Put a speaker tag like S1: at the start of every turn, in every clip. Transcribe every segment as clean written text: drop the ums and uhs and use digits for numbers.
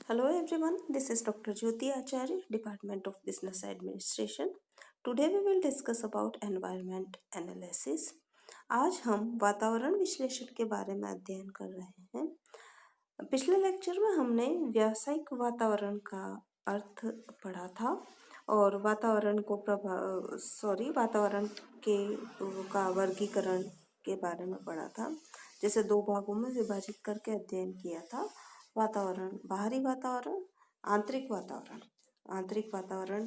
S1: Hello everyone, this is Dr. Jyoti Acharya, Department of Business Administration. Today we will discuss about environment analysis. आज हम वातावरण विश्लेषण के बारे में अध्ययन कर रहे हैं। पिछले लेक्चर में हमने व्यावसायिक वातावरण का अर्थ पढ़ा था और वातावरण के का वर्गीकरण के बारे में पढ़ा था। जैसे दो भागों में विभाजित करके अध्ययन किया था। वातावरण, बाहरी वातावरण, आंतरिक वातावरण। आंतरिक वातावरण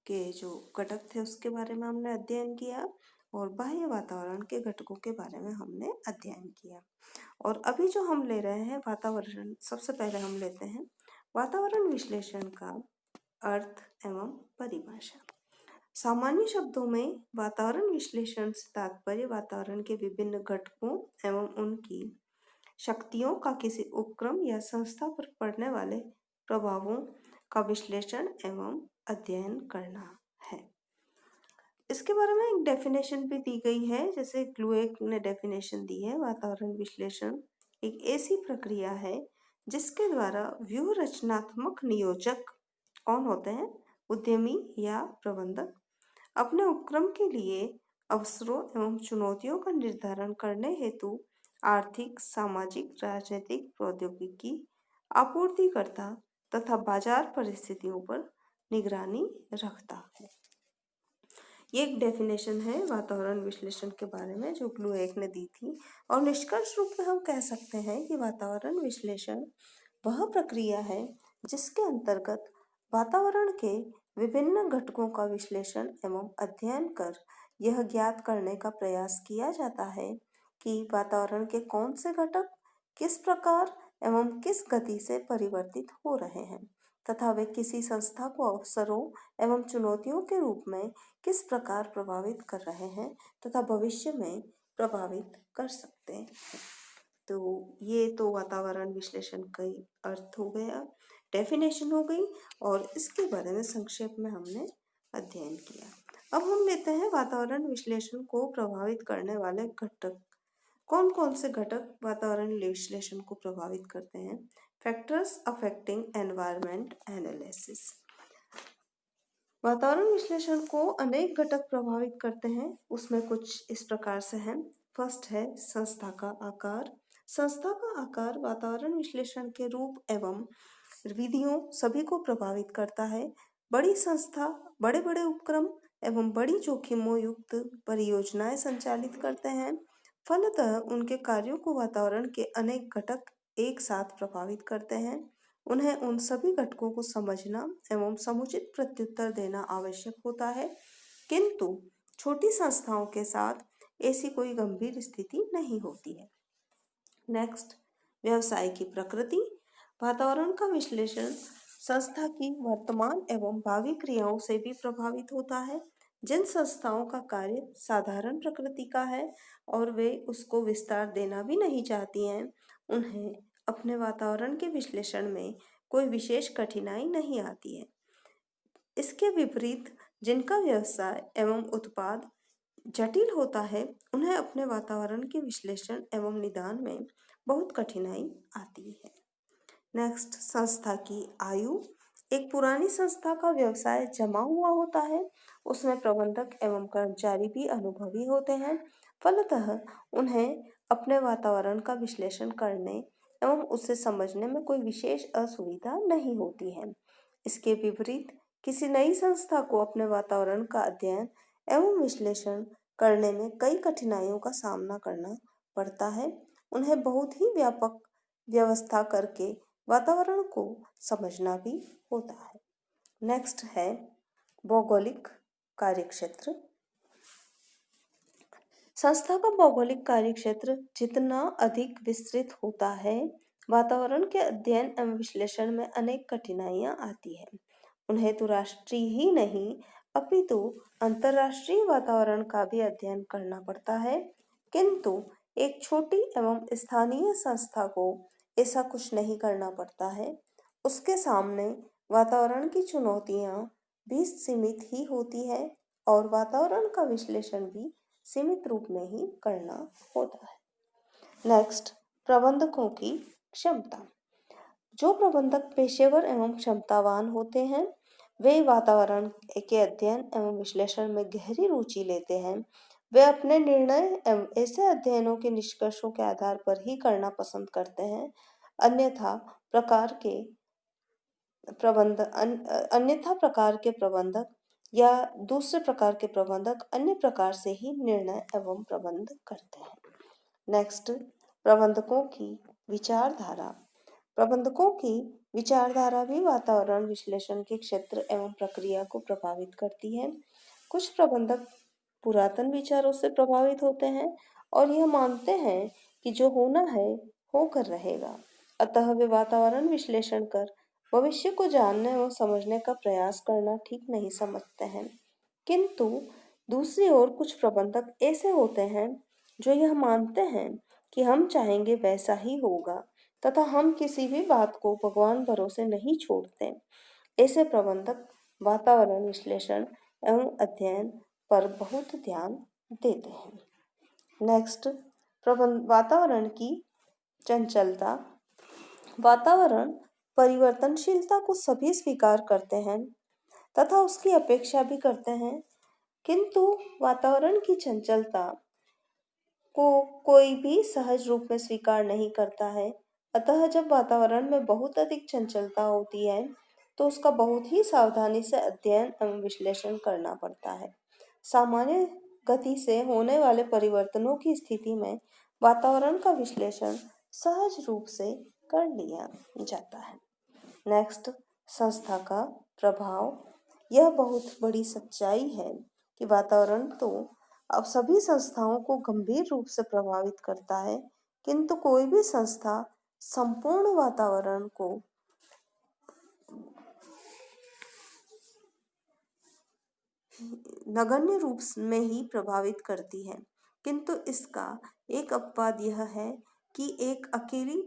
S1: के जो घटक थे उसके बारे में हमने अध्ययन किया और बाह्य वातावरण के घटकों के बारे में हमने अध्ययन किया। और अभी जो हम ले रहे हैं वातावरण, सबसे पहले हम लेते हैं वातावरण विश्लेषण का अर्थ एवं परिभाषा। सामान्य शब्दों में वातावरण विश्लेषण से तात्पर्य वातावरण के विभिन्न घटकों एवं उनकी शक्तियों का किसी उपक्रम या संस्था पर पड़ने वाले प्रभावों का विश्लेषण एवं अध्ययन करना है। इसके बारे में एक डेफिनेशन भी दी गई है। जैसे ग्लूएक ने डेफिनेशन दी है, वातावरण विश्लेषण एक ऐसी प्रक्रिया है जिसके द्वारा व्यूह रचनात्मक नियोजक कौन होते हैं, उद्यमी या प्रबंधक, अपने उपक्रम के लिए अवसरों एवं चुनौतियों का निर्धारण करने हेतु आर्थिक, सामाजिक, राजनीतिक, प्रौद्योगिकी, आपूर्तिकर्ता तथा बाजार परिस्थितियों पर निगरानी रखता है। ये एक डेफिनेशन है वातावरण विश्लेषण के बारे में जो ग्लूएक ने दी थी। और निष्कर्ष रूप में हम कह सकते हैं कि वातावरण विश्लेषण वह प्रक्रिया है जिसके अंतर्गत वातावरण के विभिन्न घटकों का विश्लेषण एवं अध्ययन कर यह ज्ञात करने का प्रयास किया जाता है कि वातावरण के कौन से घटक किस प्रकार एवं किस गति से परिवर्तित हो रहे हैं तथा वे किसी संस्था को अवसरों एवं चुनौतियों के रूप में किस प्रकार प्रभावित कर रहे हैं तथा भविष्य में प्रभावित कर सकते हैं। तो ये तो वातावरण विश्लेषण का अर्थ हो गया, डेफिनेशन हो गई और इसके बारे में संक्षेप में हमने अध्ययन किया। अब हम लेते हैं वातावरण विश्लेषण को प्रभावित करने वाले घटक। कौन कौन से घटक वातावरण विश्लेषण को प्रभावित करते हैं? Factors affecting environment analysis. वातावरण विश्लेषण को अनेक घटक प्रभावित करते हैं। उसमें कुछ इस प्रकार से हैं। फर्स्ट है संस्था का आकार। संस्था का आकार वातावरण विश्लेषण के रूप एवं विधियों सभी को प्रभावित करता है। बड़ी संस्था बड़े बड़े उपक्रम एवं बड़ी जोखिमों युक्त परियोजनाएं संचालित करते हैं। फलतः उनके कार्यों को वातावरण के अनेक घटक एक साथ प्रभावित करते हैं। उन्हें उन सभी घटकों को समझना एवं समुचित प्रत्युत्तर देना आवश्यक होता है, किंतु छोटी संस्थाओं के साथ ऐसी कोई गंभीर स्थिति नहीं होती है। नेक्स्ट, व्यवसाय की प्रकृति। वातावरण का विश्लेषण संस्था की वर्तमान एवं भावी क्रियाओं से भी प्रभावित होता है। जिन संस्थाओं का कार्य साधारण प्रकृति का है और वे उसको विस्तार देना भी नहीं चाहती हैं, उन्हें अपने वातावरण के विश्लेषण में कोई विशेष कठिनाई नहीं आती है। इसके विपरीत जिनका व्यवसाय एवं उत्पाद जटिल होता है, उन्हें अपने वातावरण के विश्लेषण एवं निदान में बहुत कठिनाई आती है। नेक्स्ट, संस्था की आयु। एक पुरानी संस्था का व्यवसाय जमा हुआ होता है, उसमें प्रबंधक एवं कर्मचारी भी अनुभवी होते हैं। फलतः उन्हें अपने वातावरण का विश्लेषण करने एवं उसे समझने में कोई विशेष असुविधा नहीं होती है। इसके विपरीत किसी नई संस्था को अपने वातावरण का अध्ययन एवं विश्लेषण करने में कई कठिनाइयों का सामना करना पड़ता है। उन्हें बहुत ही व्यापक व्यवस्था करके वातावरण को समझना भी होता है। नेक्स्ट है भौगोलिक कार्यक्षेत्र। संस्था का भौगोलिक कार्यक्षेत्र जितना अधिक विस्तृत होता है, वातावरण के अध्ययन एवं विश्लेषण में अनेक कठिनाइयां आती हैं। उन्हें तो राष्ट्रीय ही नहीं अपितु अंतर्राष्ट्रीय वातावरण का भी अध्ययन करना पड़ता है, किंतु एक छोटी एवं स्थानीय संस्था को ऐसा कुछ नहीं करना पड़ता है। उसके सामने वातावरण की चुनौतियां भी सीमित ही होती है और वातावरण का विश्लेषण भी सीमित रूप में ही करना होता है। नेक्स्ट, प्रबंधकों की क्षमता। जो प्रबंधक पेशेवर एवं क्षमतावान होते हैं वे वातावरण के अध्ययन एवं विश्लेषण में गहरी रुचि लेते हैं। वे अपने निर्णय एवं ऐसे अध्ययनों के निष्कर्षों के आधार पर ही करना पसंद करते हैं। अन्यथा प्रकार के अन्यथा प्रकार के प्रबंधक या दूसरे प्रकार के प्रबंधक अन्य प्रकार से ही निर्णय एवं प्रबंध करते हैं। नेक्स्ट, प्रबंधकों की विचारधारा। प्रबंधकों की विचारधारा भी वातावरण विश्लेषण के क्षेत्र एवं प्रक्रिया को प्रभावित करती है। कुछ प्रबंधक पुरातन विचारों से प्रभावित होते हैं और यह मानते हैं कि जो होना है होकर रहेगा। अतः वे वातावरण विश्लेषण कर भविष्य को जानने और समझने का प्रयास करना ठीक नहीं समझते हैं। किंतु दूसरी ओर कुछ प्रबंधक ऐसे होते हैं जो यह मानते हैं कि हम चाहेंगे वैसा ही होगा तथा हम किसी भी बात को भगवान भरोसे नहीं छोड़ते। ऐसे प्रबंधक वातावरण विश्लेषण एवं अध्ययन पर बहुत ध्यान देते हैं। नेक्स्ट, वातावरण की चंचलता। वातावरण परिवर्तनशीलता को सभी स्वीकार करते हैं तथा उसकी अपेक्षा भी करते हैं, किंतु वातावरण की चंचलता को कोई भी सहज रूप में स्वीकार नहीं करता है। अतः जब वातावरण में बहुत अधिक चंचलता होती है तो उसका बहुत ही सावधानी से अध्ययन एवं विश्लेषण करना पड़ता है। सामान्य गति से होने वाले परिवर्तनों की स्थिति में वातावरण का विश्लेषण सहज रूप से कर लिया जाता है। नेक्स्ट, संस्था का प्रभाव। यह बहुत बड़ी सच्चाई है कि वातावरण तो अब सभी संस्थाओं को गंभीर रूप से प्रभावित करता है, किंतु कोई भी संस्था संपूर्ण वातावरण को नगण्य रूप में ही प्रभावित करती है। किंतु इसका एक अपवाद यह है कि एक अकेली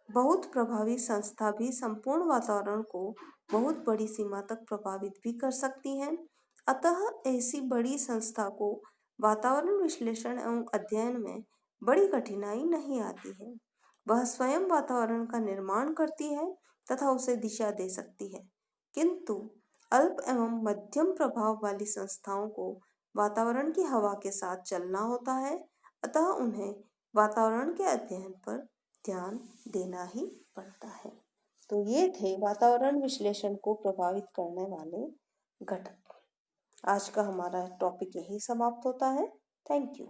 S1: बहुत प्रभावी संस्था भी संपूर्ण वातावरण को बहुत बड़ी सीमा तक प्रभावित भी कर सकती है। अतः ऐसी बड़ी संस्था को वातावरण विश्लेषण एवं अध्ययन में बड़ी कठिनाई नहीं आती है। वह स्वयं वातावरण का निर्माण करती है तथा उसे दिशा दे सकती है, किंतु अल्प एवं मध्यम प्रभाव वाली संस्थाओं को वातावरण की हवा के साथ चलना होता है। अतः उन्हें वातावरण के अध्ययन पर ध्यान देना ही पड़ता है। तो ये थे वातावरण विश्लेषण को प्रभावित करने वाले घटक। आज का हमारा टॉपिक यही समाप्त होता है। Thank you.